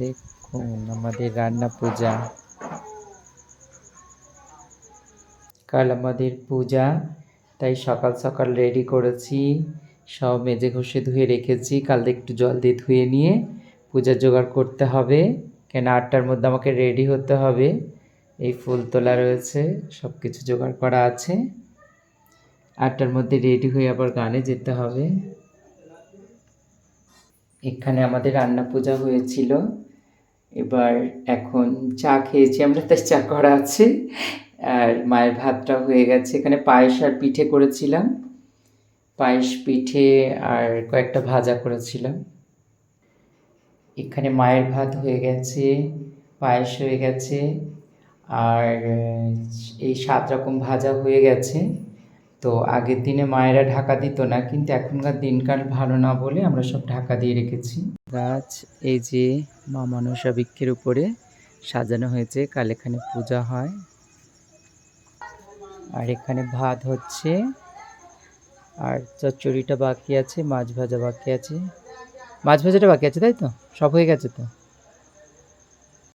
দেখুন আমাদের রান্না পূজা। কাল আমাদের পূজা, তাই সকাল সকাল রেডি করেছি, সব মেজে ঘষে ধুয়ে রেখেছি। কাল একটু জল দিয়ে ধুয়ে নিয়ে পূজার জোগাড় করতে হবে, কেন 8টার মধ্যে আমাকে রেডি হতে হবে। এই ফুল তোলা রয়েছে, সব কিছু জোগাড় করা আছে। 8টার মধ্যে রেডি হয়ে আবার গানে যেতে হবে। এখানে আমাদের রান্না পূজা হয়েছিল, এবার এখন চা খেয়েছি আমরা, তাই চা করা আছে। আর মায়ের ভাতটা হয়ে গেছে। এখানে পায়েস আর পিঠে করেছিলাম, পায়েস পিঠে আর কয়েকটা ভাজা করেছিলাম। এখানে মায়ের ভাত হয়ে গেছে, পায়েস হয়ে গেছে, আর এই 7 রকম ভাজা হয়ে গেছে। তো আগের দিনে মায়েরা ঢাকা দিত না, কিন্তু এখনকার দিনকাল ভালো না বলে আমরা সব ঢাকা দিয়ে রেখেছি। গাছ এই যে মা মনসা বৃক্ষের উপরে সাজানো হয়েছে, কাল এখানে পূজা হয়। আর এখানে ভাত হচ্ছে, আর চচ্চড়িটা বাকি আছে, মাছ ভাজা বাকি আছে। মাছ ভাজাটা বাকি আছে, তাই তো? সব হয়ে গেছে তো?